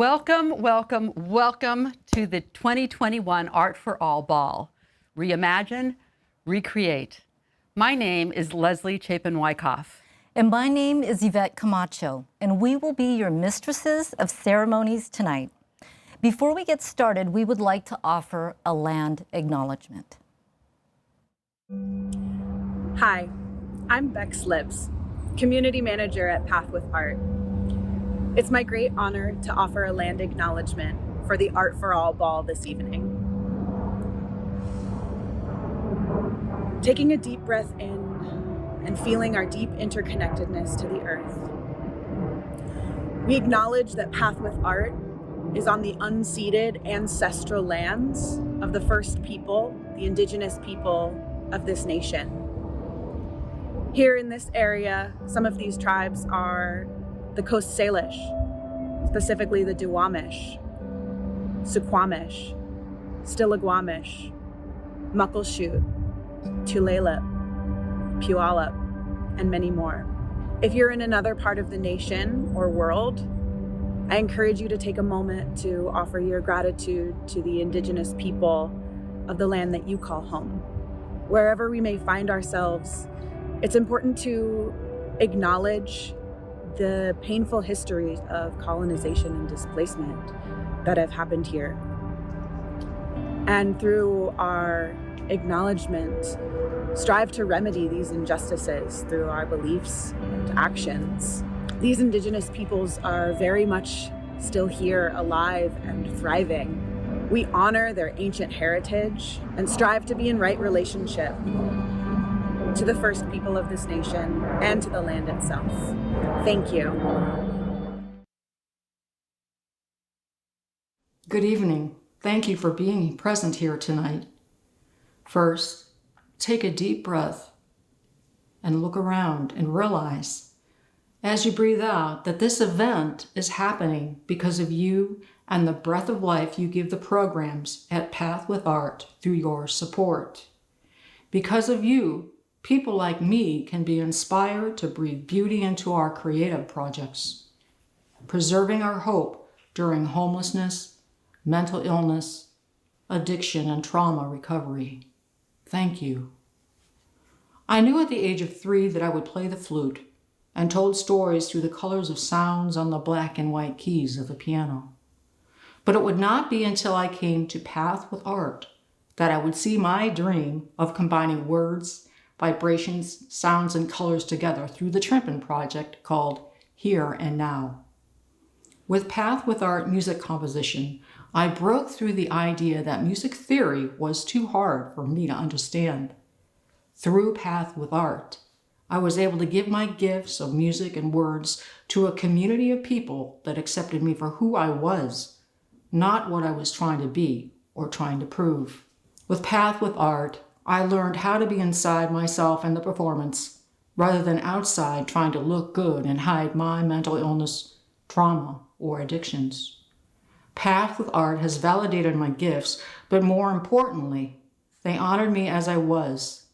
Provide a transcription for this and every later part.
Welcome, welcome, welcome to the 2021 Art for All Ball. Reimagine, recreate. My name is Leslie Chapin-Wyckoff. And my name is Yvette Camacho, and we will be your mistresses of ceremonies tonight. Before we get started, we would like to offer a land acknowledgement. Hi, I'm Bex Lips, Community Manager at Path with Art. It's my great honor to offer a land acknowledgement for the Art for All Ball this evening. Taking a deep breath in and feeling our deep interconnectedness to the earth. We acknowledge that Path with Art is on the unceded ancestral lands of the first people, the indigenous people of this nation. Here in this area, some of these tribes are the Coast Salish, specifically the Duwamish, Suquamish, Stillaguamish, Muckleshoot, Tulalip, Puyallup, and many more. If you're in another part of the nation or world, I encourage you to take a moment to offer your gratitude to the indigenous people of the land that you call home. Wherever we may find ourselves, it's important to acknowledge the painful histories of colonization and displacement that have happened here. And through our acknowledgement, strive to remedy these injustices through our beliefs and actions. These indigenous peoples are very much still here, alive and thriving. We honor their ancient heritage and strive to be in right relationship to the first people of this nation and to the land itself. Thank you. Good evening. Thank you for being present here tonight. First, take a deep breath and look around and realize, as you breathe out, that this event is happening because of you and the breath of life you give the programs at Path with Art through your support. Because of you, people like me can be inspired to breathe beauty into our creative projects, preserving our hope during homelessness, mental illness, addiction, and trauma recovery. Thank you. I knew at the age of 3 that I would play the flute and told stories through the colors of sounds on the black and white keys of the piano. But it would not be until I came to Path with Art that I would see my dream of combining words, vibrations, sounds, and colors together through the Trimpin project called Here and Now. With Path with Art music composition, I broke through the idea that music theory was too hard for me to understand. Through Path with Art, I was able to give my gifts of music and words to a community of people that accepted me for who I was, not what I was trying to be or trying to prove. With Path with Art, I learned how to be inside myself and the performance, rather than outside trying to look good and hide my mental illness, trauma, or addictions. Path with Art has validated my gifts, but more importantly, they honored me as I was.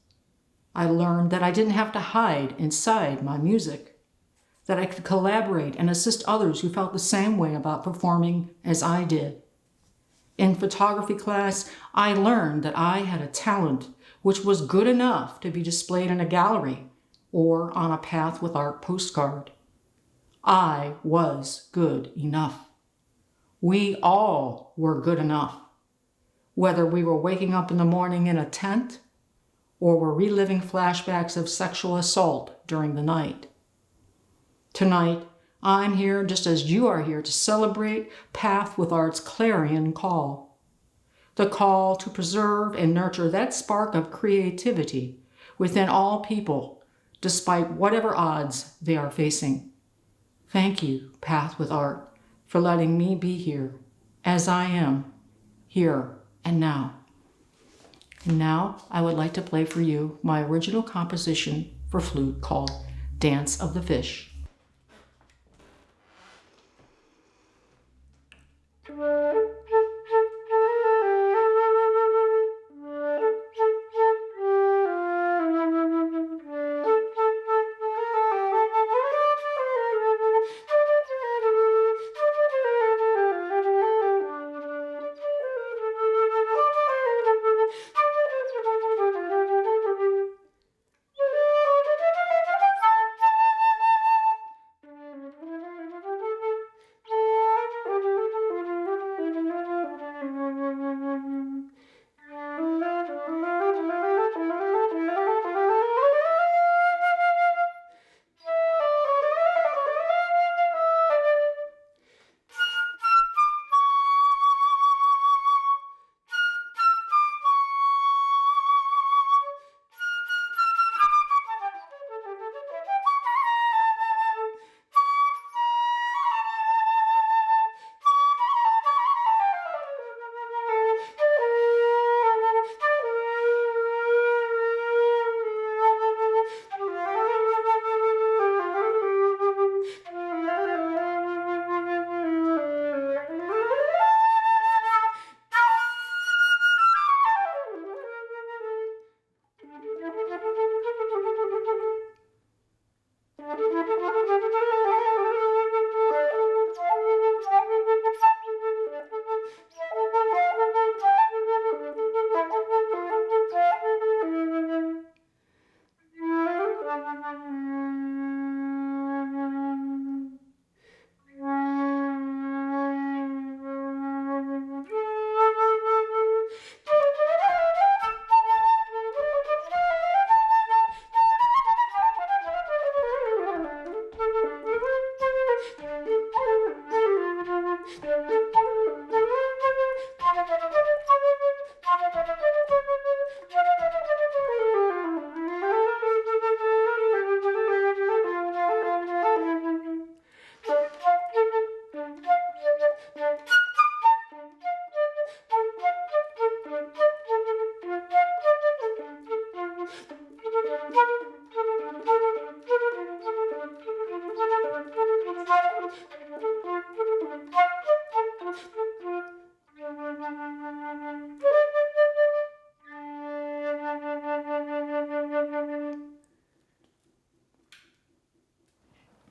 I learned that I didn't have to hide inside my music, that I could collaborate and assist others who felt the same way about performing as I did. In photography class, I learned that I had a talent which was good enough to be displayed in a gallery or on a Path with Art postcard. I was good enough. We all were good enough, whether we were waking up in the morning in a tent or were reliving flashbacks of sexual assault during the night. Tonight, I'm here just as you are here to celebrate Path with Art's clarion call. The call to preserve and nurture that spark of creativity within all people, despite whatever odds they are facing. Thank you, Path with Art, for letting me be here, as I am, here and now. And now I would like to play for you my original composition for flute called Dance of the Fish.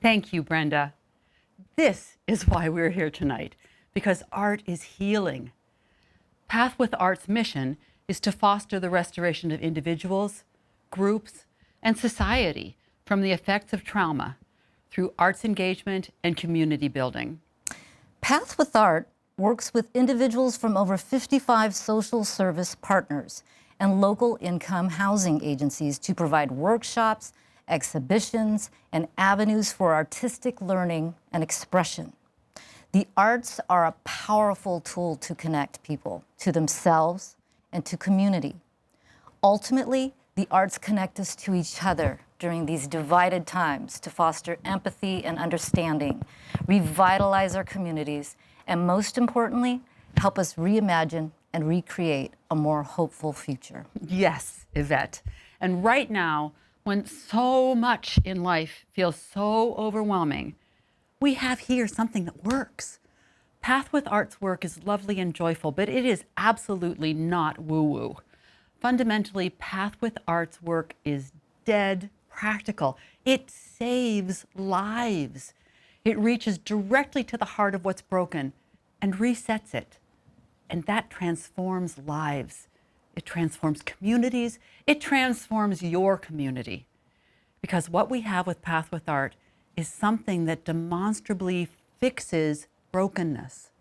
Thank you, Brenda. This is why we're here tonight, because art is healing. Path with Art's mission is to foster the restoration of individuals, groups, and society from the effects of trauma through arts engagement and community building. Path with Art works with individuals from over 55 social service partners and local income housing agencies to provide workshops, exhibitions, and avenues for artistic learning and expression. The arts are a powerful tool to connect people to themselves and to community. Ultimately, the arts connect us to each other during these divided times to foster empathy and understanding, revitalize our communities, and most importantly, help us reimagine and recreate a more hopeful future. Yes, Yvette. And right now, when so much in life feels so overwhelming, we have here something that works. Path with Art's work is lovely and joyful, but it is absolutely not woo-woo. Fundamentally, Path with Art's work is dead practical. It saves lives. It reaches directly to the heart of what's broken and resets it. And that transforms lives. It transforms communities. It transforms your community. Because what we have with Path with Art is something that demonstrably fixes brokenness.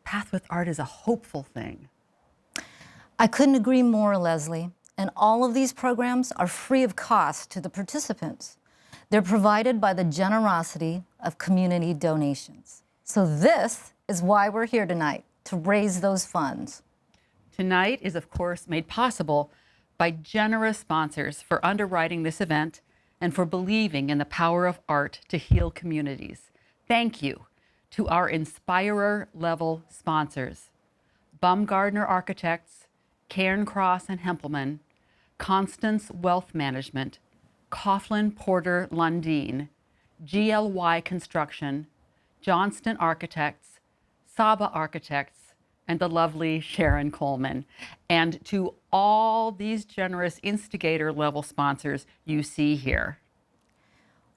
Path with Art is a hopeful thing. I couldn't agree more, Leslie. And all of these programs are free of cost to the participants. They're provided by the generosity of community donations. So this is why we're here tonight, to raise those funds. Tonight is, of course, made possible by generous sponsors for underwriting this event and for believing in the power of art to heal communities. Thank you to our Inspirer-level sponsors, Baumgardner Architects, Cairncross and Hempelman, Constance Wealth Management, Coughlin Porter Lundeen, GLY Construction, Johnston Architects, Saba Architects, and the lovely Sharon Coleman. And to all these generous instigator-level sponsors you see here.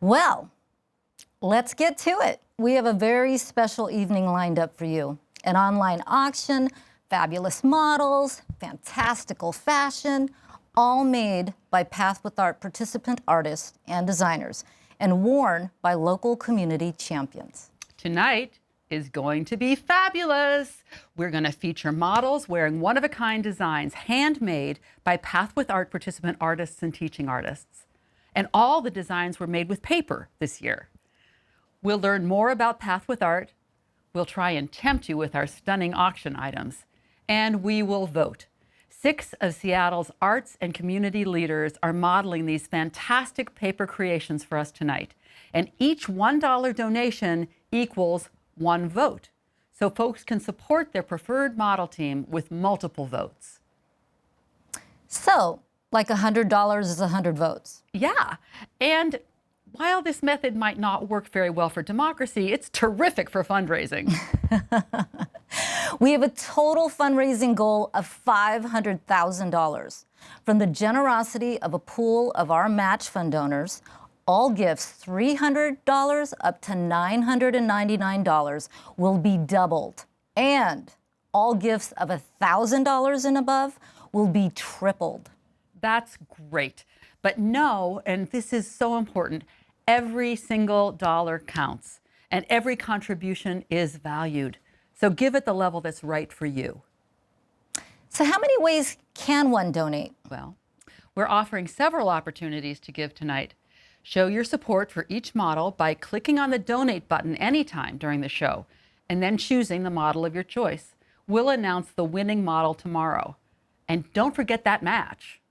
Well, let's get to it. We have a very special evening lined up for you. An online auction, fabulous models, fantastical fashion, all made by Path with Art participant artists and designers, and worn by local community champions. Tonight is going to be fabulous. We're going to feature models wearing one-of-a-kind designs handmade by Path with Art participant artists and teaching artists. And all the designs were made with paper this year. We'll learn more about Path with Art. We'll try and tempt you with our stunning auction items. And we will vote. 6 of Seattle's arts and community leaders are modeling these fantastic paper creations for us tonight. And each $1 donation equals 1 vote. So folks can support their preferred model team with multiple votes. So, like $100 is 100 votes. Yeah, and while this method might not work very well for democracy, it's terrific for fundraising. We have a total fundraising goal of $500,000. From the generosity of a pool of our match fund donors, all gifts $300 up to $999 will be doubled. And all gifts of $1,000 and above will be tripled. That's great. But know, and this is so important, every single dollar counts and every contribution is valued. So give at the level that's right for you. So how many ways can one donate? Well, we're offering several opportunities to give tonight. Show your support for each model by clicking on the donate button anytime during the show and then choosing the model of your choice. We'll announce the winning model tomorrow. And don't forget that match.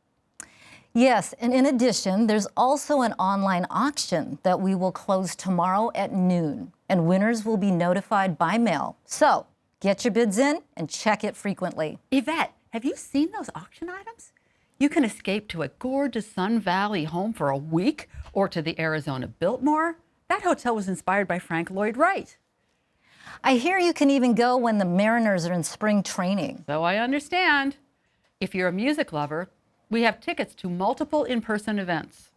Yes, and in addition, there's also an online auction that we will close tomorrow at noon, and winners will be notified by mail. So get your bids in and check it frequently. Yvette, have you seen those auction items? You can escape to a gorgeous Sun Valley home for a week or to the Arizona Biltmore. That hotel was inspired by Frank Lloyd Wright. I hear you can even go when the Mariners are in spring training. So I understand. If you're a music lover, we have tickets to multiple in-person events.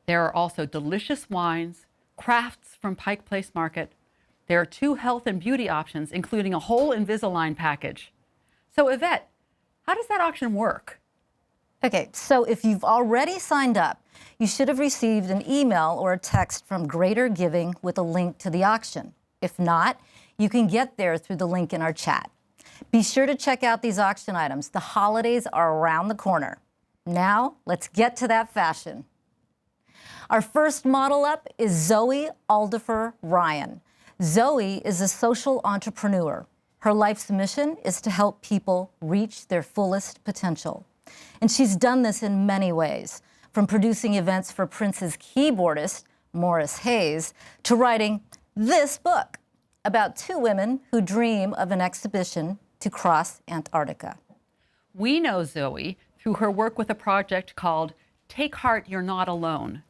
There are also delicious wines, crafts from Pike Place Market. There are 2 health and beauty options, including a whole Invisalign package. So Yvette, how does that auction work? Okay, so if you've already signed up, you should have received an email or a text from Greater Giving with a link to the auction. If not, you can get there through the link in our chat. Be sure to check out these auction items. The holidays are around the corner. Now, let's get to that fashion. Our first model up is Zoe Aldifer Ryan. Zoe is a social entrepreneur. Her life's mission is to help people reach their fullest potential. And she's done this in many ways, from producing events for Prince's keyboardist, Morris Hayes, to writing this book about 2 women who dream of an exhibition to cross Antarctica. We know Zoe through her work with a project called Take Heart, You're Not Alone.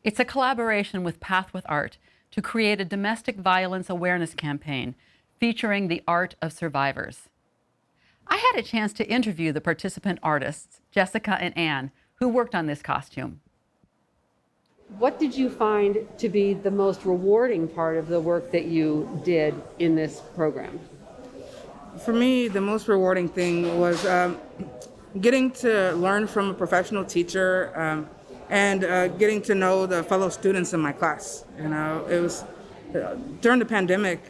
It's a collaboration with Path with Art to create a domestic violence awareness campaign featuring the art of survivors. I had a chance to interview the participant artists, Jessica and Anne, who worked on this costume. What did you find to be the most rewarding part of the work that you did in this program? For me, the most rewarding thing was getting to learn from a professional teacher and getting to know the fellow students in my class. You know, it was during the pandemic,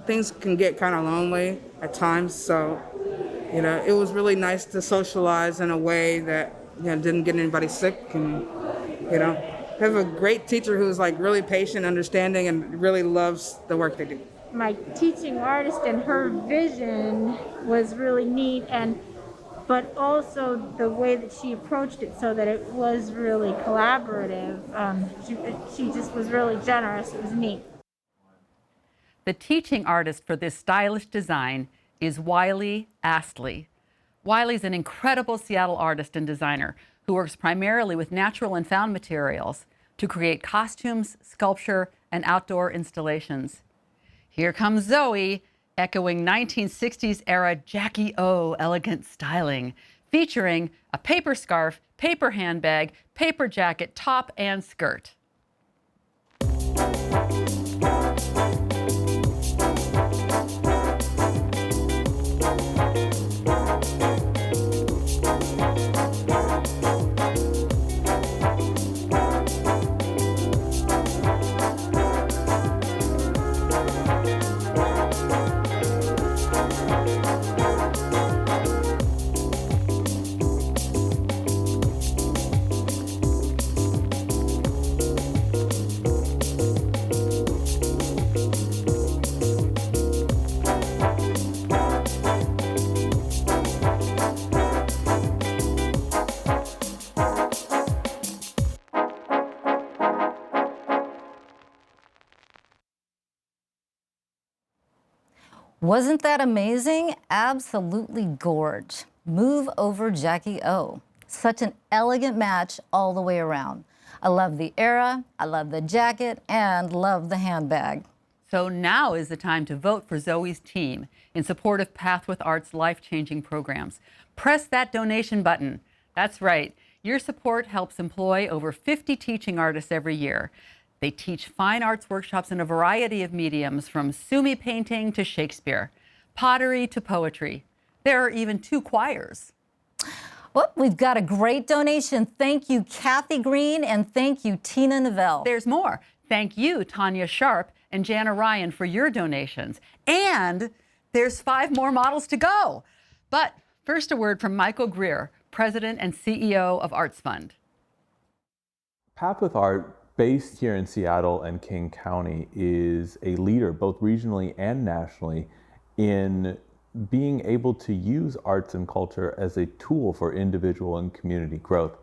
things can get kind of lonely at times. So, you know, it was really nice to socialize in a way that, you know, didn't get anybody sick, and, you know, have a great teacher who's like really patient, understanding, and really loves the work they do. My teaching artist and her vision was really neat, but also the way that she approached it, so that it was really collaborative. She just was really generous. It was neat. The teaching artist for this stylish design is Wiley Astley. Wiley's an incredible Seattle artist and designer who works primarily with natural and found materials to create costumes, sculpture, and outdoor installations. Here comes Zoe, echoing 1960s era Jackie O elegant styling, featuring a paper scarf, paper handbag, paper jacket, top, and skirt. Wasn't that amazing? Absolutely gorge. Move over Jackie O. Such an elegant match all the way around. I love the era, I love the jacket, and love the handbag. So now is the time to vote for Zoe's team in support of Path with Art's life-changing programs. Press that donation button. That's right. Your support helps employ over 50 teaching artists every year. They teach fine arts workshops in a variety of mediums, from Sumi painting to Shakespeare, pottery to poetry. There are even 2 choirs. Well, we've got a great donation. Thank you, Kathy Green, and thank you, Tina Novell. There's more. Thank you, Tanya Sharp and Jana Ryan, for your donations. And there's 5 more models to go. But first, a word from Michael Greer, President and CEO of Arts Fund. Path with Art, based here in Seattle and King County, is a leader both regionally and nationally in being able to use arts and culture as a tool for individual and community growth.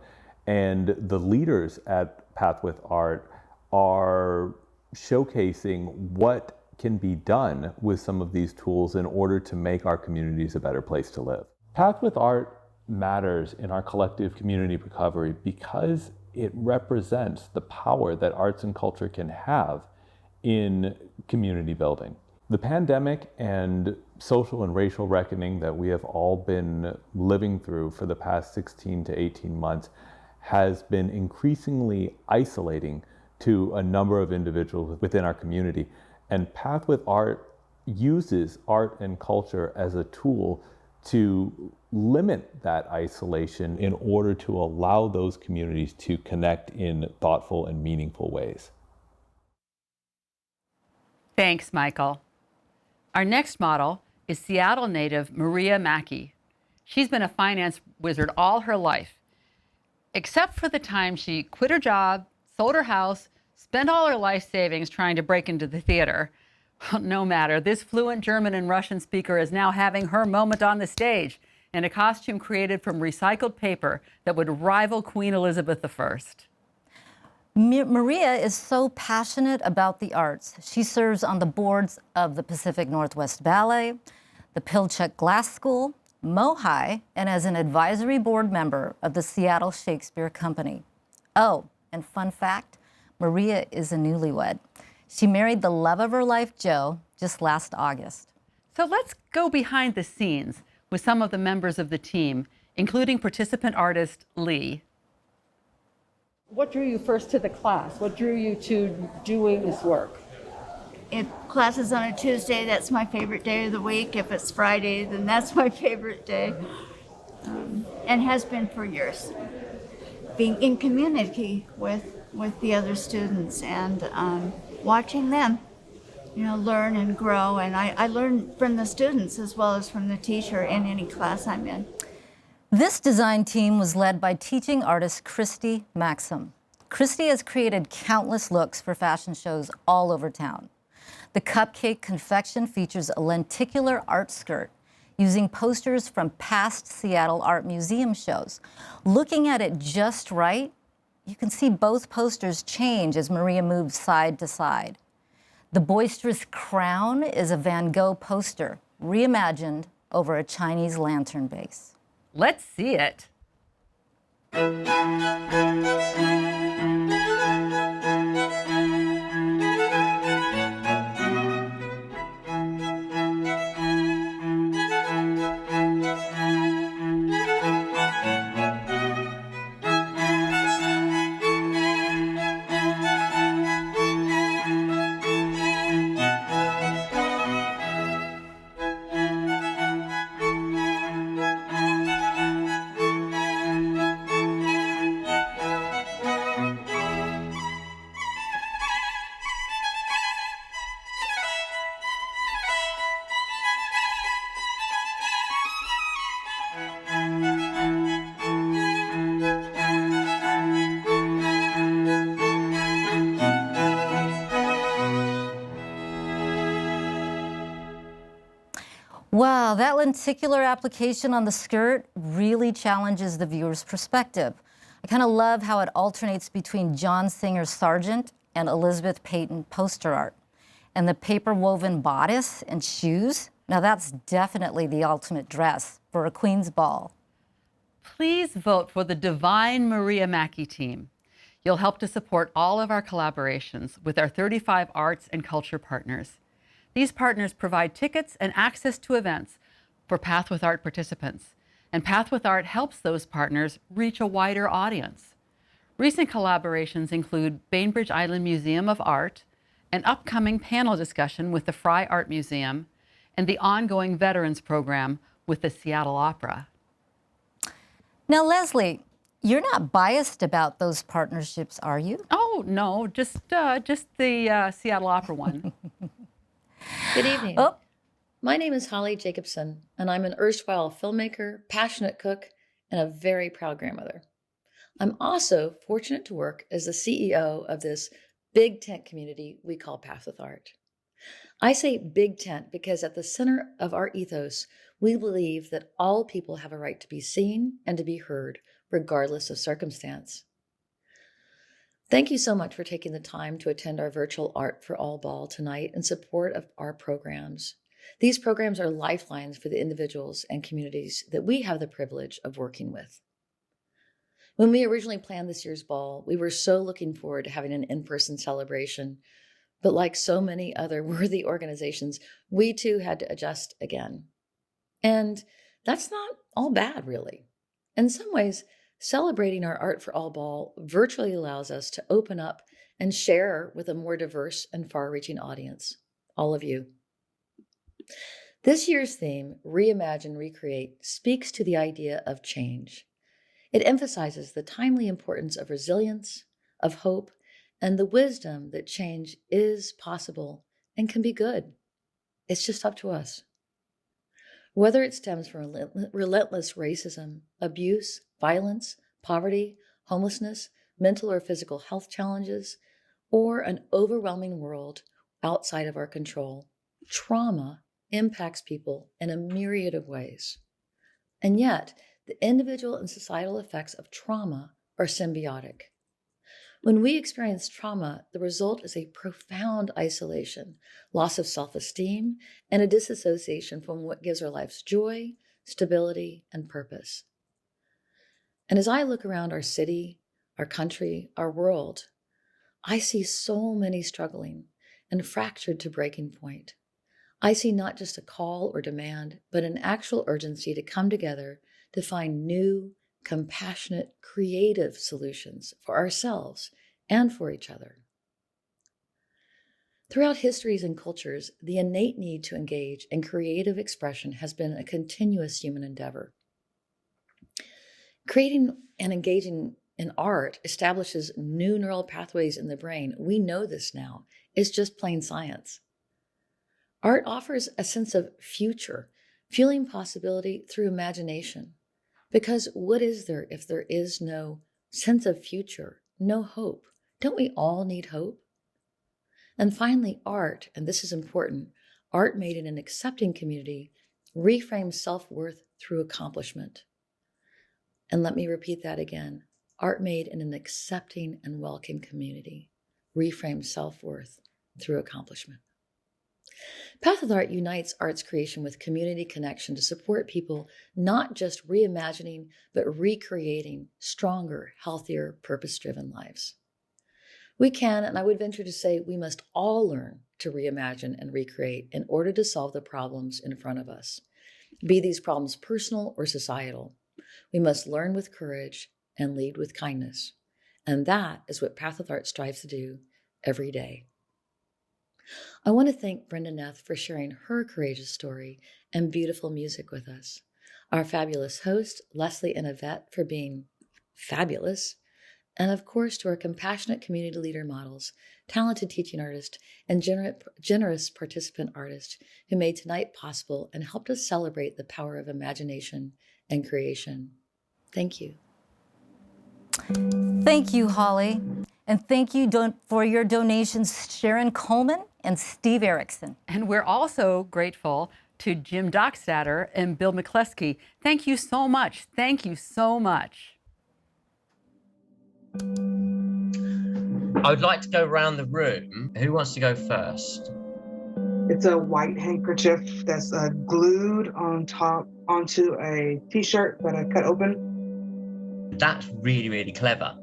And the leaders at Path with Art are showcasing what can be done with some of these tools in order to make our communities a better place to live. Path with Art matters in our collective community recovery because it represents the power that arts and culture can have in community building. The pandemic and social and racial reckoning that we have all been living through for the past 16 to 18 months has been increasingly isolating to a number of individuals within our community. And Path with Art uses art and culture as a tool to limit that isolation in order to allow those communities to connect in thoughtful and meaningful ways. Thanks, Michael. Our next model is Seattle native Maria Mackey. She's been a finance wizard all her life, except for the time she quit her job, sold her house, spent all her life savings trying to break into the theater. No matter, this fluent German and Russian speaker is now having her moment on the stage in a costume created from recycled paper that would rival Queen Elizabeth I. Maria is so passionate about the arts. She serves on the boards of the Pacific Northwest Ballet, the Pilchuck Glass School, MoHi, and as an advisory board member of the Seattle Shakespeare Company. Oh, and fun fact, Maria is a newlywed. She married the love of her life, Joe, just last August. So let's go behind the scenes with some of the members of the team, including participant artist Lee. What drew you first to the class? What drew you to doing this work? If class is on a Tuesday, that's my favorite day of the week. If it's Friday, then that's my favorite day, and has been for years. Being in community with the other students and watching them, learn and grow. And I learn from the students as well as from the teacher in any class I'm in. This design team was led by teaching artist Christy Maxim. Christy has created countless looks for fashion shows all over town. The cupcake confection features a lenticular art skirt using posters from past Seattle Art Museum shows. Looking at it just right, you can see both posters change as Maria moves side to side. The boisterous crown is a Van Gogh poster, reimagined over a Chinese lantern base. Let's see it. Wow, that lenticular application on the skirt really challenges the viewer's perspective. I kind of love how it alternates between John Singer Sargent and Elizabeth Peyton poster art. And the paper woven bodice and shoes, now that's definitely the ultimate dress for a Queen's ball. Please vote for the Divine Maria Mackey team. You'll help to support all of our collaborations with our 35 arts and culture partners. These partners provide tickets and access to events for Path with Art participants, and Path with Art helps those partners reach a wider audience. Recent collaborations include Bainbridge Island Museum of Art, an upcoming panel discussion with the Frye Art Museum, and the ongoing Veterans Program with the Seattle Opera. Now, Leslie, you're not biased about those partnerships, are you? Oh, no, just the Seattle Opera one. Good evening. Oh. My name is Holly Jacobson, and I'm an erstwhile filmmaker, passionate cook, and a very proud grandmother. I'm also fortunate to work as the CEO of this big tent community we call Path with Art. I say big tent because at the center of our ethos, we believe that all people have a right to be seen and to be heard, regardless of circumstance. Thank you so much for taking the time to attend our virtual Art for All Ball tonight in support of our programs. These programs are lifelines for the individuals and communities that we have the privilege of working with. When we originally planned this year's ball, we were so looking forward to having an in-person celebration, but like so many other worthy organizations, we too had to adjust again. And that's not all bad, really. In some ways, celebrating our Art for All Ball virtually allows us to open up and share with a more diverse and far-reaching audience, all of you. This year's theme, reIMAGINE, reCREATE, speaks to the idea of change. It emphasizes the timely importance of resilience, of hope, and the wisdom that change is possible and can be good. It's just up to us. Whether it stems from relentless racism, abuse, violence, poverty, homelessness, mental or physical health challenges, or an overwhelming world outside of our control, trauma impacts people in a myriad of ways. And yet, the individual and societal effects of trauma are symbiotic. When we experience trauma, the result is a profound isolation, loss of self-esteem, and a disassociation from what gives our lives joy, stability, and purpose. And as I look around our city, our country, our world, I see so many struggling and fractured to breaking point. I see not just a call or demand, but an actual urgency to come together to find new, compassionate, creative solutions for ourselves and for each other. Throughout histories and cultures, the innate need to engage in creative expression has been a continuous human endeavor. Creating and engaging in art establishes new neural pathways in the brain. We know this now. It's just plain science. Art offers a sense of future, fueling possibility through imagination. Because what is there if there is no sense of future, no hope? Don't we all need hope? And finally, art, and this is important, art made in an accepting community reframes self-worth through accomplishment. And let me repeat that again. Art made in an accepting and welcoming community reframes self-worth through accomplishment. Path with Art unites arts creation with community connection to support people not just reimagining, but recreating stronger, healthier, purpose-driven lives. We can, and I would venture to say we must all learn to reimagine and recreate in order to solve the problems in front of us, be these problems personal or societal. We must learn with courage and lead with kindness. And that is what Path with Art strives to do every day. I want to thank Brenda Neff for sharing her courageous story and beautiful music with us. Our fabulous host, Leslie and Yvette, for being fabulous. And of course, to our compassionate community leader models, talented teaching artists, and generous participant artists who made tonight possible and helped us celebrate the power of imagination and creation. Thank you. Thank you, Holly. And thank you for your donations, Sharon Coleman and Steve Erickson. And we're also grateful to Jim Dockstader and Bill McCleskey. Thank you so much. Thank you so much. I would like to go around the room. Who wants to go first? It's a white handkerchief that's glued on top onto a t-shirt that I cut open. That's really, really clever.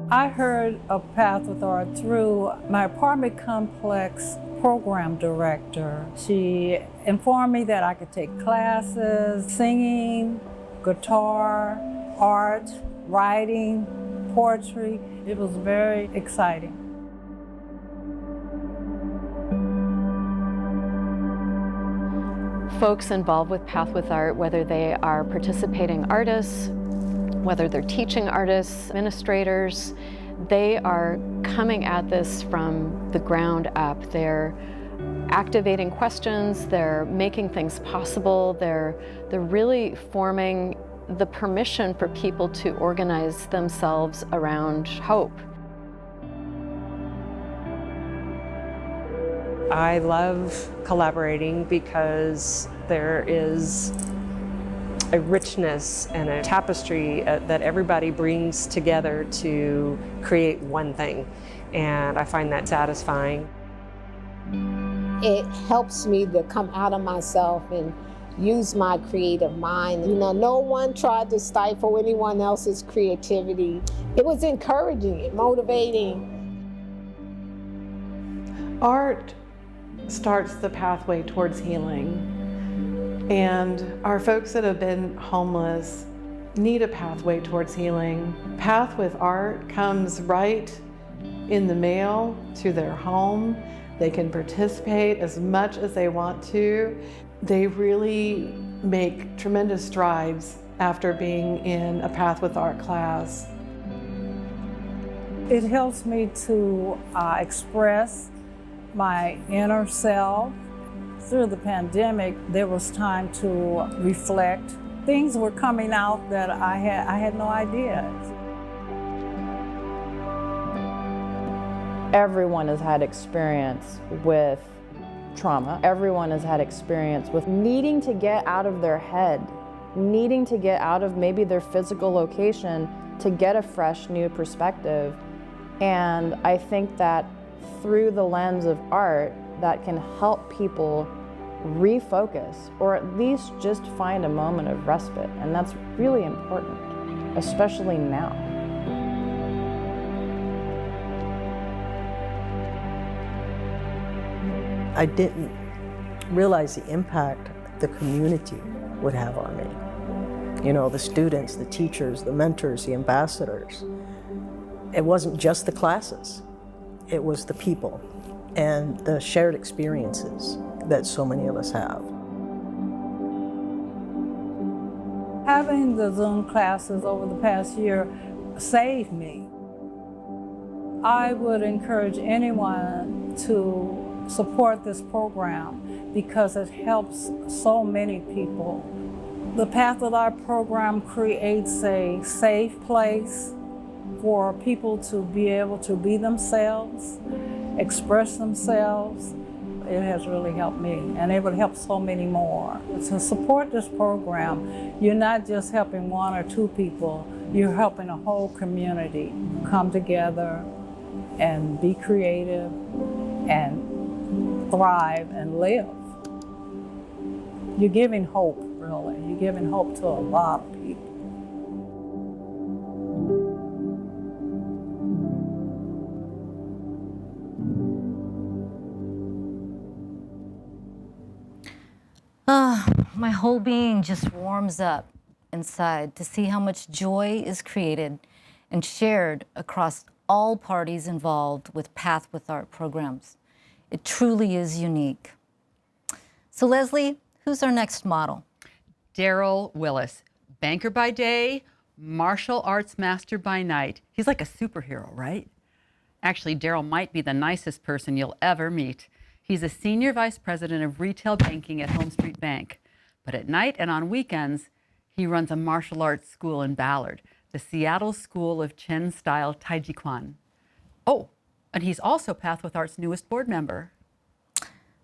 I heard of Path with Art through my apartment complex program director. She informed me that I could take classes, singing, guitar, art, writing, poetry. It was very exciting. Folks involved with Path with Art, whether they are participating artists, whether they're teaching artists, administrators, they are coming at this from the ground up. They're activating questions, they're making things possible, they're really forming the permission for people to organize themselves around hope. I love collaborating because there is a richness and a tapestry that everybody brings together to create one thing. And I find that satisfying. It helps me to come out of myself and use my creative mind. You know, no one tried to stifle anyone else's creativity. It was encouraging, motivating. Art starts the pathway towards healing. And our folks that have been homeless need a pathway towards healing. Path with Art comes right in the mail to their home. They can participate as much as they want to. They really make tremendous strides after being in a Path with Art class. It helps me to express my inner self. Through the pandemic, there was time to reflect. Things were coming out that I had no idea. Everyone has had experience with trauma. Everyone has had experience with needing to get out of their head, needing to get out of maybe their physical location to get a fresh new perspective. And I think that through the lens of art, that can help people refocus, or at least just find a moment of respite. And that's really important, especially now. I didn't realize the impact the community would have on me. You know, the students, the teachers, the mentors, the ambassadors. It wasn't just the classes, it was the people and the shared experiences that so many of us have. Having the Zoom classes over the past year saved me. I would encourage anyone to support this program because it helps so many people. The Path with Art program creates a safe place for people to be able to be themselves, express themselves. It has really helped me, and it would help so many more. To support this program, you're not just helping one or two people, you're helping a whole community come together and be creative and thrive and live. You're giving hope, really. You're giving hope to a lot of people. My whole being just warms up inside to see how much joy is created and shared across all parties involved with Path with Art programs. It truly is unique. So Leslie, who's our next model? Daryl Willis, banker by day, martial arts master by night. He's like a superhero, right? Actually, Daryl might be the nicest person you'll ever meet. He's a senior vice president of retail banking at Home Street Bank. But at night and on weekends, he runs a martial arts school in Ballard, the Seattle School of Chen-style Taijiquan. Oh, and he's also Path with Art's newest board member.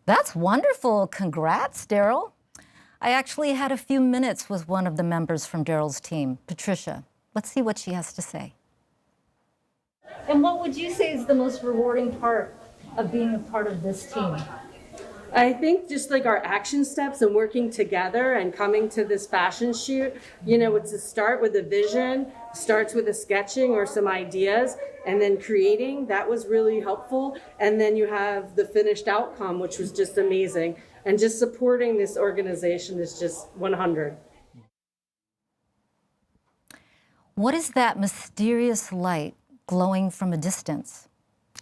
That's wonderful. Congrats, Daryl. I actually had a few minutes with one of the members from Daryl's team, Patricia. Let's see what she has to say. And what would you say is the most rewarding part of being a part of this team? I think just like our action steps and working together and coming to this fashion shoot, you know, it's a start with a vision, starts with a sketching or some ideas, and then creating. That was really helpful. And then you have the finished outcome, which was just amazing. And just supporting this organization is just 100. What is that mysterious light glowing from a distance?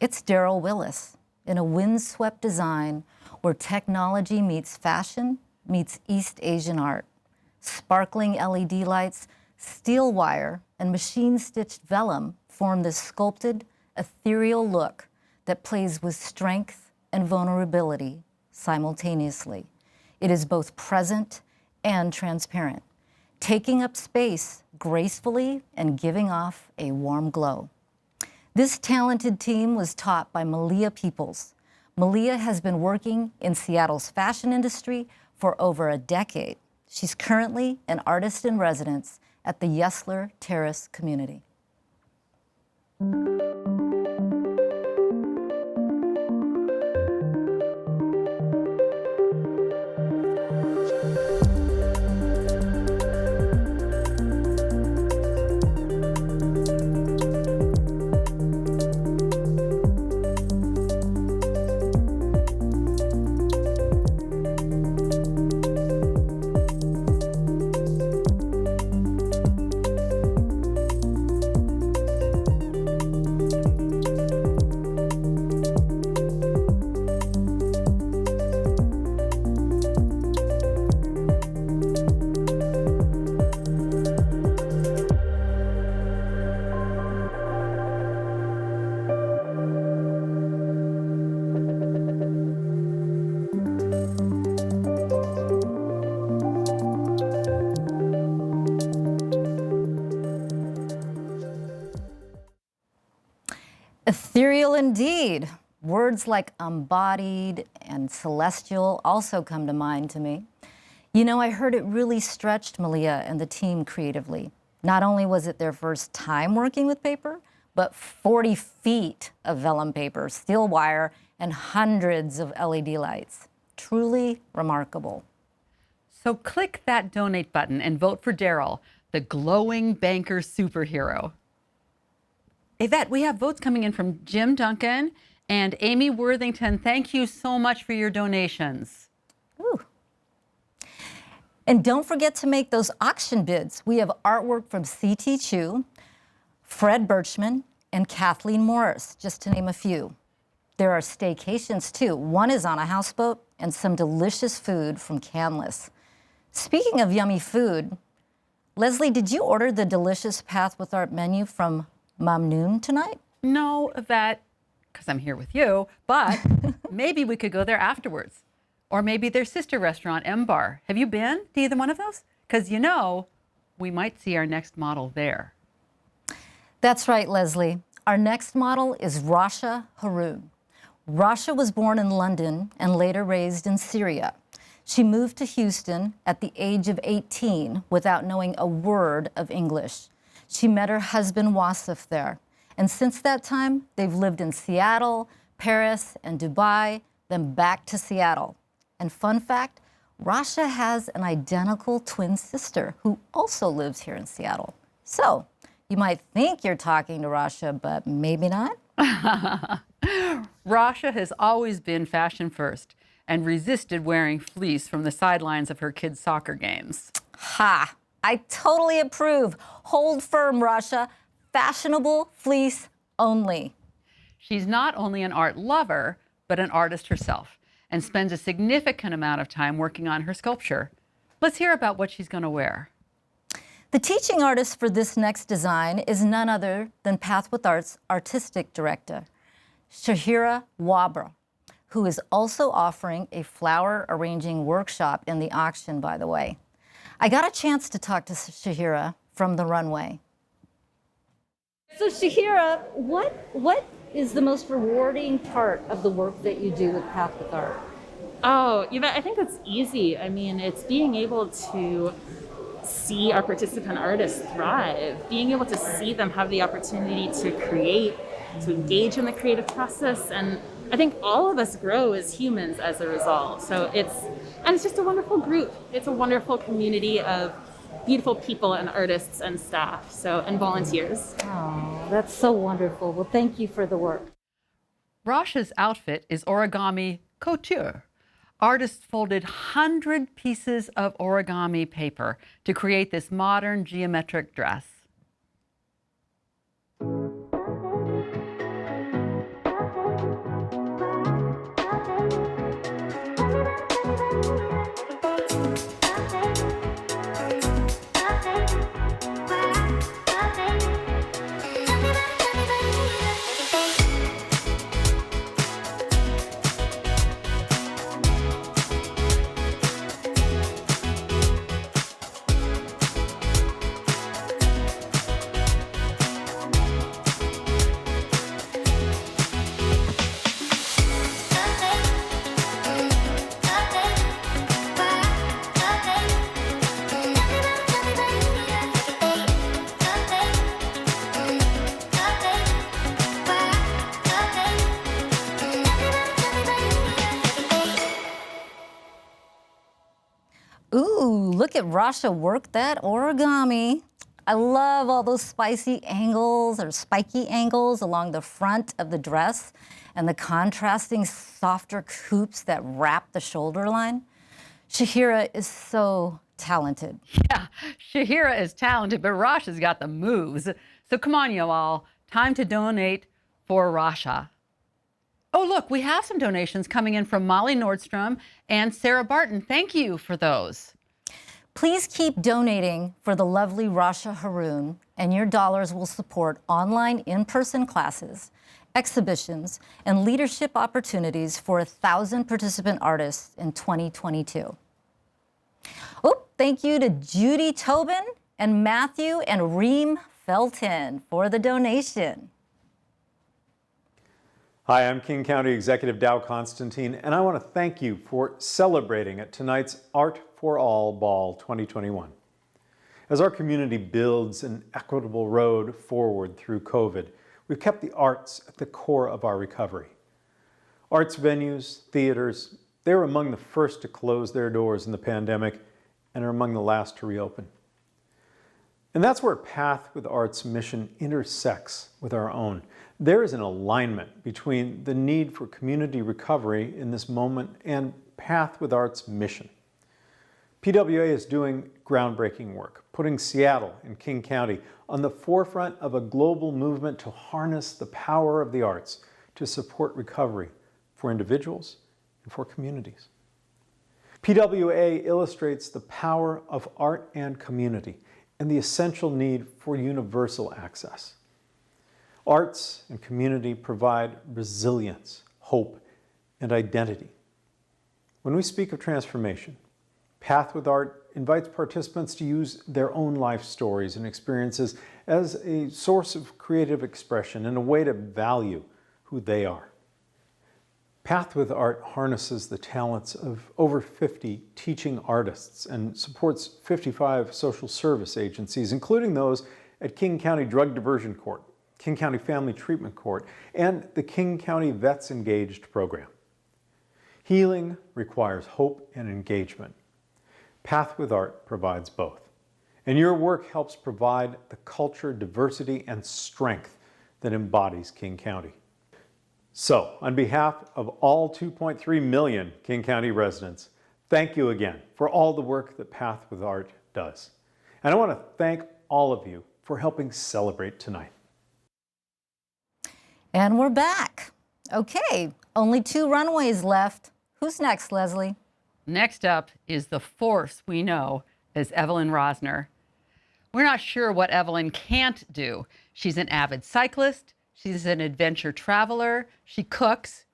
It's Daryl Willis in a windswept design where technology meets fashion, meets East Asian art. Sparkling LED lights, steel wire, and machine-stitched vellum form this sculpted, ethereal look that plays with strength and vulnerability simultaneously. It is both present and transparent, taking up space gracefully and giving off a warm glow. This talented team was taught by Malia Peoples. Malia has been working in Seattle's fashion industry for over a decade. She's currently an artist in residence at the Yesler Terrace community. Ethereal indeed. Words like embodied and celestial also come to mind to me. You know, I heard it really stretched Malia and the team creatively. Not only was it their first time working with paper, but 40 feet of vellum paper, steel wire, and hundreds of LED lights. Truly remarkable. So click that donate button and vote for Daryl, the glowing banker superhero. Yvette, we have votes coming in from Jim Duncan and Amy Worthington. Thank you so much for your donations. Ooh. And don't forget to make those auction bids. We have artwork from C.T. Chu, Fred Birchman, and Kathleen Morris, just to name a few. There are staycations too. One is on a houseboat and some delicious food from Canlis. Speaking of yummy food, Leslie, did you order the delicious Path with Art menu from Mamnoon tonight? No, Yvette, because I'm here with you, but maybe we could go there afterwards. Or maybe their sister restaurant, M Bar. Have you been to either one of those? Because you know, we might see our next model there. That's right, Leslie. Our next model is Rasha Haroon. Rasha was born in London and later raised in Syria. She moved to Houston at the age of 18 without knowing a word of English. She met her husband Wasif there. And since that time, they've lived in Seattle, Paris, and Dubai, then back to Seattle. And fun fact, Rasha has an identical twin sister who also lives here in Seattle. So you might think you're talking to Rasha, but maybe not. Rasha has always been fashion first and resisted wearing fleece from the sidelines of her kids' soccer games. Ha! I totally approve. Hold firm, Rasha. Fashionable fleece only. She's not only an art lover, but an artist herself, and spends a significant amount of time working on her sculpture. Let's hear about what she's going to wear. The teaching artist for this next design is none other than Path with Art's artistic director, Shahira Wabra, who is also offering a flower arranging workshop in the auction, by the way. I got a chance to talk to Shahira from the runway. So Shahira, what is the most rewarding part of the work that you do with Path with Art? Oh, Yvette, I think that's easy. I mean, it's being able to see our participant artists thrive, being able to see them have the opportunity to create, to engage in the creative process. And I think all of us grow as humans as a result. So it's just a wonderful group. It's a wonderful community of beautiful people and artists and staff, and volunteers. Oh, that's so wonderful. Well, thank you for the work. Rasha's outfit is origami couture. Artists folded 100 pieces of origami paper to create this modern geometric dress. Ooh, look at Rasha work that origami. I love all those spicy angles or spiky angles along the front of the dress and the contrasting softer coops that wrap the shoulder line. Shahira is so talented. Yeah, Shahira is talented, but Rasha's got the moves. So come on, you all. Time to donate for Rasha. Oh, look, we have some donations coming in from Molly Nordstrom and Sarah Barton. Thank you for those. Please keep donating for the lovely Rasha Haroon, and your dollars will support online in-person classes, exhibitions, and leadership opportunities for 1,000 participant artists in 2022. Oh, thank you to Judy Tobin and Matthew and Reem Felton for the donation. Hi, I'm King County Executive Dow Constantine, and I want to thank you for celebrating at tonight's Art for All Ball 2021. As our community builds an equitable road forward through COVID, we've kept the arts at the core of our recovery. Arts venues, theaters, they're among the first to close their doors in the pandemic and are among the last to reopen. And that's where Path with Art's mission intersects with our own. There is an alignment between the need for community recovery in this moment and Path with Art's mission. PWA is doing groundbreaking work, putting Seattle and King County on the forefront of a global movement to harness the power of the arts to support recovery for individuals and for communities. PWA illustrates the power of art and community and the essential need for universal access. Arts and community provide resilience, hope, and identity. When we speak of transformation, Path with Art invites participants to use their own life stories and experiences as a source of creative expression and a way to value who they are. Path with Art harnesses the talents of over 50 teaching artists and supports 55 social service agencies, including those at King County Drug Diversion Court, King County Family Treatment Court, and the King County Vets Engaged program. Healing requires hope and engagement. Path with Art provides both. And your work helps provide the culture, diversity, and strength that embodies King County. So, on behalf of all 2.3 million King County residents, thank you again for all the work that Path with Art does. And I want to thank all of you for helping celebrate tonight. And we're back. Okay, only 2 runways left. Who's next, Leslie? Next up is the force we know as Evelyn Rosner. We're not sure what Evelyn can't do. She's an avid cyclist. She's an adventure traveler. She cooks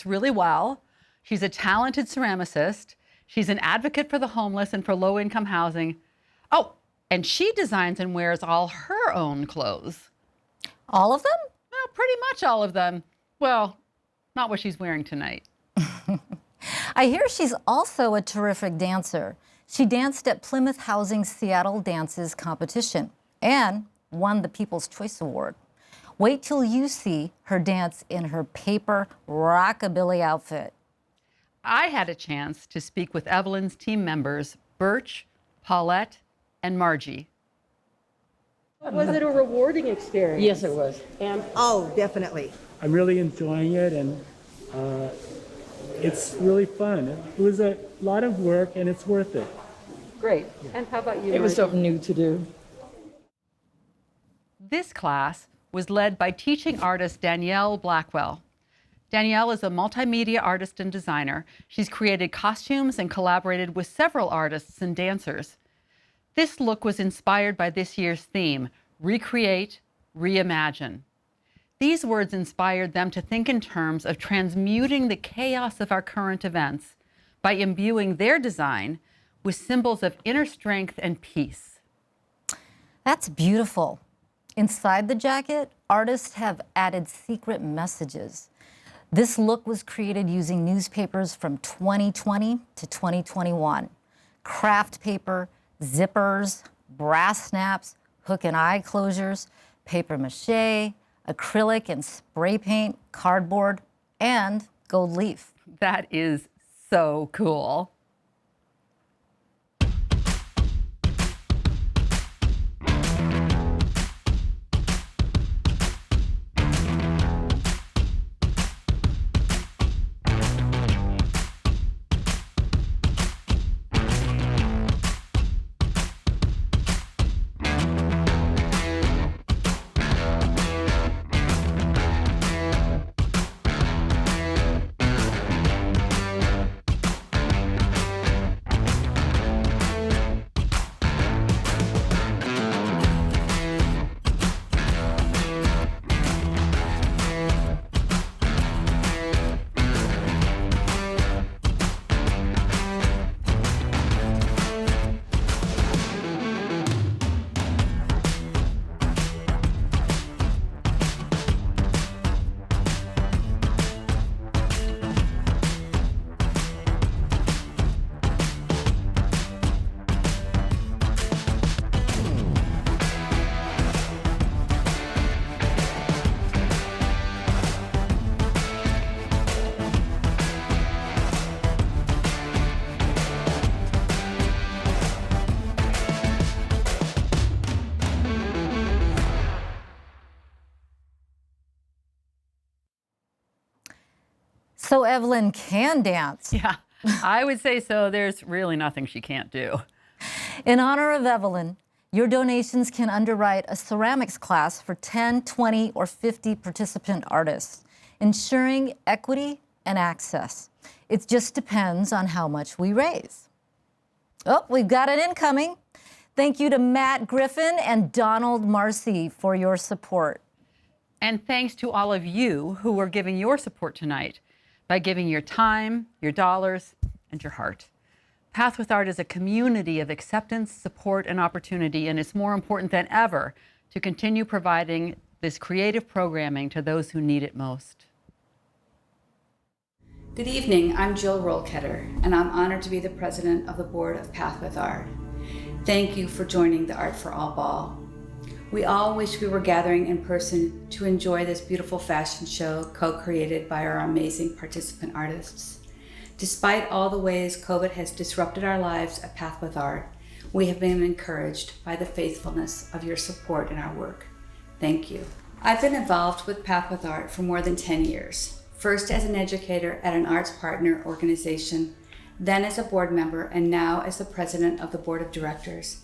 really well. She's a talented ceramicist. She's an advocate for the homeless and for low-income housing. Oh, and she designs and wears all her own clothes. All of them? Well, pretty much all of them. Well, not what she's wearing tonight. I hear she's also a terrific dancer. She danced at Plymouth Housing's Seattle Dances competition and won the People's Choice Award. Wait till you see her dance in her paper rockabilly outfit. I had a chance to speak with Evelyn's team members, Birch, Paulette, and Margie. Was it a rewarding experience? Yes, it was. And oh, definitely. I'm really enjoying it, and it's really fun. It was a lot of work, and it's worth it. Great. And how about you? It was Margie? something new to do. This class was led by teaching artist Danielle Blackwell. Danielle is a multimedia artist and designer. She's created costumes and collaborated with several artists and dancers. This look was inspired by this year's theme, reCREATE, reIMAGINE. These words inspired them to think in terms of transmuting the chaos of our current events by imbuing their design with symbols of inner strength and peace. That's beautiful. Inside the jacket, artists have added secret messages. This look was created using newspapers from 2020 to 2021. Craft paper, zippers, brass snaps, hook and eye closures, paper mache, acrylic and spray paint, cardboard, and gold leaf. That is so cool. So Evelyn can dance. Yeah, I would say so. There's really nothing she can't do. In honor of Evelyn, your donations can underwrite a ceramics class for 10, 20, or 50 participant artists, ensuring equity and access. It just depends on how much we raise. Oh, we've got an incoming. Thank you to Matt Griffin and Donald Marcy for your support. And thanks to all of you who are giving your support tonight by giving your time, your dollars, and your heart. Path with Art is a community of acceptance, support, and opportunity, and it's more important than ever to continue providing this creative programming to those who need it most. Good evening, I'm Jill Rollketter, and I'm honored to be the president of the board of Path with Art. Thank you for joining the Art for All Ball. We all wish we were gathering in person to enjoy this beautiful fashion show co-created by our amazing participant artists. Despite all the ways COVID has disrupted our lives at Path with Art, we have been encouraged by the faithfulness of your support in our work. Thank you. I've been involved with Path with Art for more than 10 years, first as an educator at an arts partner organization, then as a board member, and now as the president of the board of directors.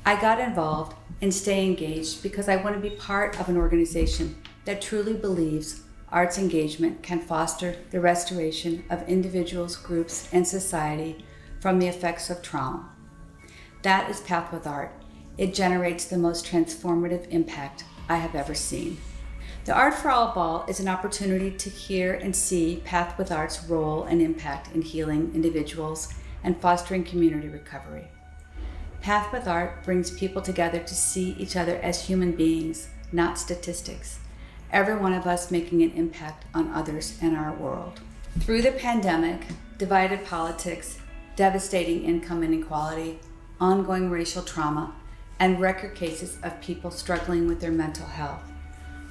I got involved and stay engaged because I want to be part of an organization that truly believes arts engagement can foster the restoration of individuals, groups, and society from the effects of trauma. That is Path with Art. It generates the most transformative impact I have ever seen. The Art for All Ball is an opportunity to hear and see Path with Art's role and impact in healing individuals and fostering community recovery. Path with Art brings people together to see each other as human beings, not statistics. Every one of us making an impact on others and our world. Through the pandemic, divided politics, devastating income inequality, ongoing racial trauma, and record cases of people struggling with their mental health,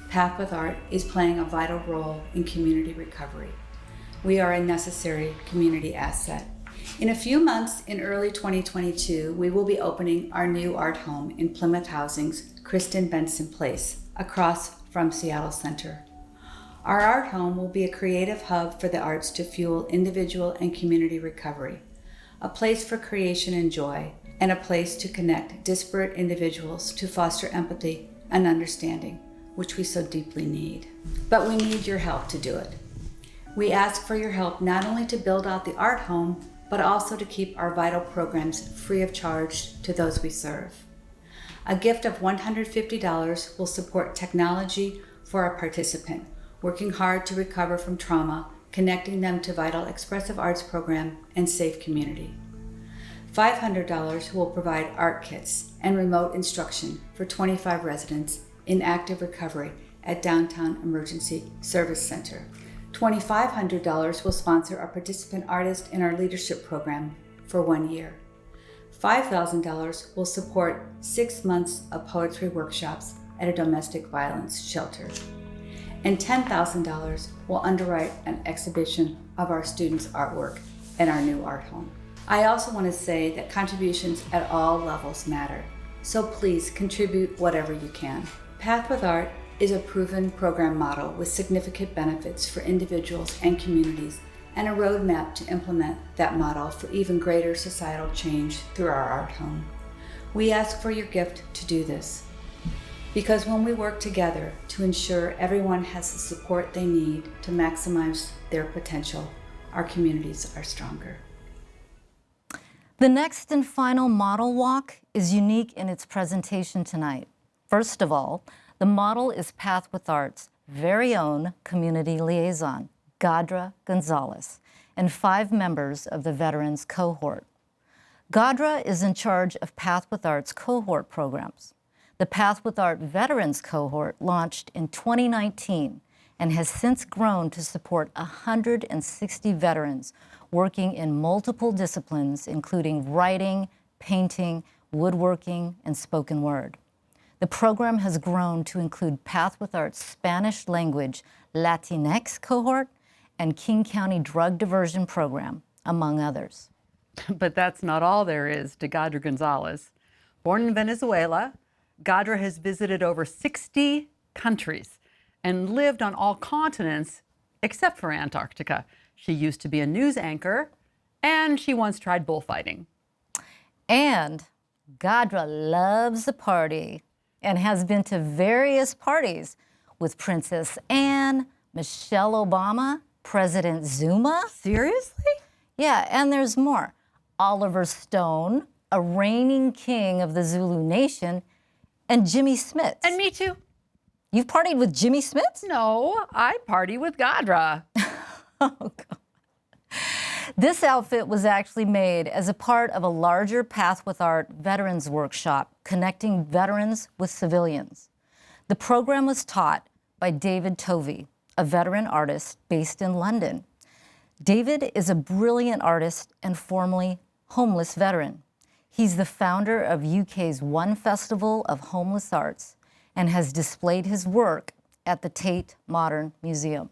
Path with Art is playing a vital role in community recovery. We are a necessary community asset. In a few months, in early 2022, we will be opening our new art home in Plymouth Housing's Kristen Benson Place, across from Seattle Center. Our art home will be a creative hub for the arts to fuel individual and community recovery, a place for creation and joy, and a place to connect disparate individuals to foster empathy and understanding, which we so deeply need. But we need your help to do it. We ask for your help not only to build out the art home, but also to keep our vital programs free of charge to those we serve. A gift of $150 will support technology for a participant, working hard to recover from trauma, connecting them to vital expressive arts program and safe community. $500 will provide art kits and remote instruction for 25 residents in active recovery at Downtown Emergency Service Center. $2,500 will sponsor a participant artist in our leadership program for 1 year. $5,000 will support 6 months of poetry workshops at a domestic violence shelter. And $10,000 will underwrite an exhibition of our students' artwork in our new art home. I also want to say that contributions at all levels matter, so please contribute whatever you can. Path with Art is a proven program model with significant benefits for individuals and communities, and a roadmap to implement that model for even greater societal change through our art home. We ask for your gift to do this, because when we work together to ensure everyone has the support they need to maximize their potential, our communities are stronger. The next and final model walk is unique in its presentation tonight. First of all, the model is Path with Art's very own community liaison, Gadra Gonzalez, and 5 members of the Veterans Cohort. Gadra is in charge of Path with Art's cohort programs. The Path with Art Veterans Cohort launched in 2019 and has since grown to support 160 veterans working in multiple disciplines, including writing, painting, woodworking, and spoken word. The program has grown to include Path with Art's Spanish language Latinx cohort and King County Drug Diversion Program, among others. But that's not all there is to Gadra Gonzalez. Born in Venezuela, Gadra has visited over 60 countries and lived on all continents except for Antarctica. She used to be a news anchor, and she once tried bullfighting. And Gadra loves a party and has been to various parties with Princess Anne, Michelle Obama, President Zuma. Seriously? Yeah, and there's more. Oliver Stone, a reigning king of the Zulu Nation, and Jimmy Smits. And me too. You've partied with Jimmy Smits? No, I party with Gadra. Oh, God. This outfit was actually made as a part of a larger Path with Art Veterans Workshop connecting veterans with civilians. The program was taught by David Tovey, a veteran artist based in London. David is a brilliant artist and formerly homeless veteran. He's the founder of UK's One Festival of Homeless Arts and has displayed his work at the Tate Modern Museum.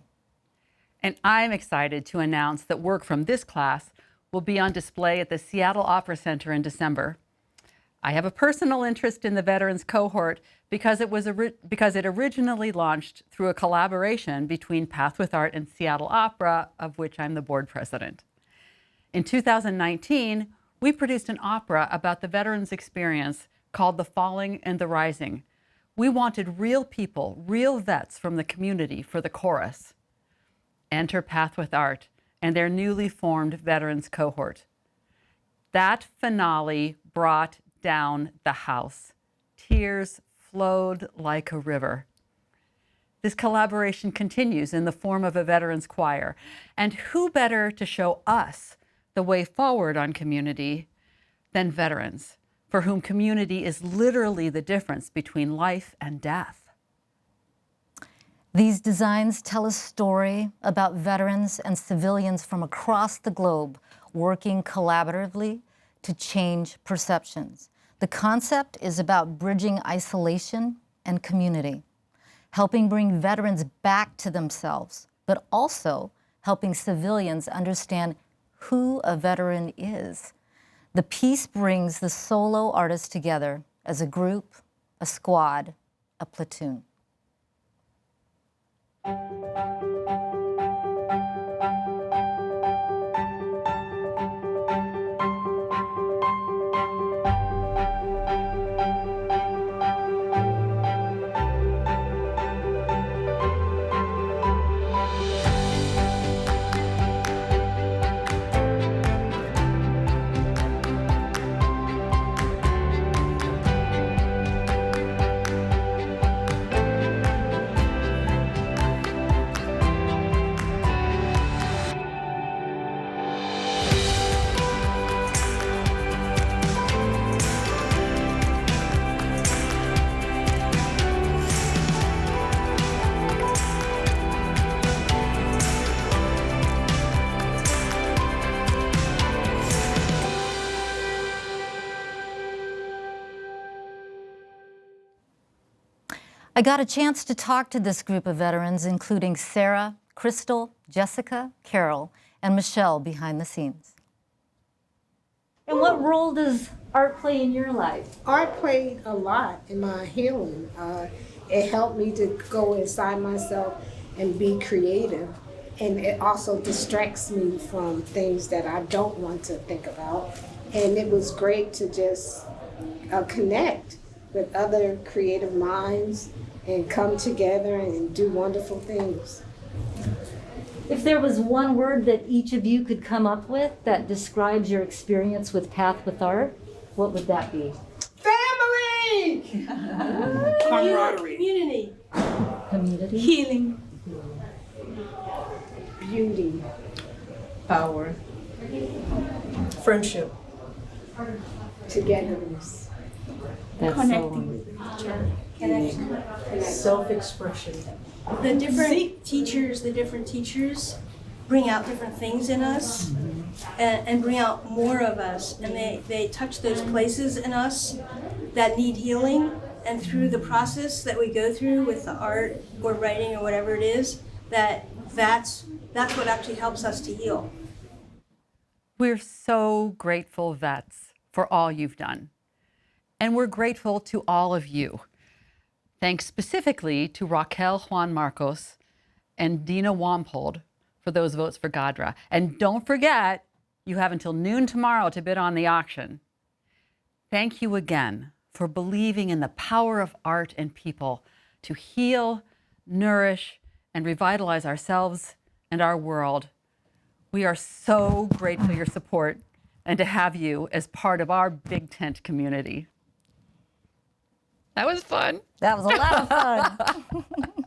And I'm excited to announce that work from this class will be on display at the Seattle Opera Center in December. I have a personal interest in the Veterans cohort because it originally launched through a collaboration between Path with Art and Seattle Opera, of which I'm the board president. In 2019, we produced an opera about the veterans' experience called The Falling and the Rising. We wanted real people, real vets from the community for the chorus. Enter Path with Art and their newly formed veterans cohort. That finale brought down the house. Tears flowed like a river. This collaboration continues in the form of a veterans choir. And who better to show us the way forward on community than veterans, for whom community is literally the difference between life and death. These designs tell a story about veterans and civilians from across the globe working collaboratively to change perceptions. The concept is about bridging isolation and community, helping bring veterans back to themselves, but also helping civilians understand who a veteran is. The piece brings the solo artists together as a group, a squad, a platoon. I got a chance to talk to this group of veterans, including Sarah, Crystal, Jessica, Carol, and Michelle behind the scenes. And what role does art play in your life? Art played a lot in my healing. It helped me to go inside myself and be creative. And it also distracts me from things that I don't want to think about. And it was great to just connect with other creative minds and come together and do wonderful things. If there was one word that each of you could come up with that describes your experience with Path with Art, what would that be? Family! Camaraderie. Community. Community. Healing. Beauty. Power. Friendship. Togetherness. That's Connecting with each other. Connection. Self-expression. The different teachers bring out different things in us and bring out more of us. And they touch those places in us that need healing. And through the process that we go through with the art or writing or whatever it is, that's what actually helps us to heal. We're so grateful, vets, for all you've done. And we're grateful to all of you. Thanks specifically to Raquel Juan Marcos and Dina Wampold for for those votes for GADRA. And don't forget, you have until noon tomorrow to bid on the auction. Thank you again for believing in the power of art and people to heal, nourish, and revitalize ourselves and our world. We are so grateful for your support and to have you as part of our Big Tent community. That was fun. That was a lot of fun.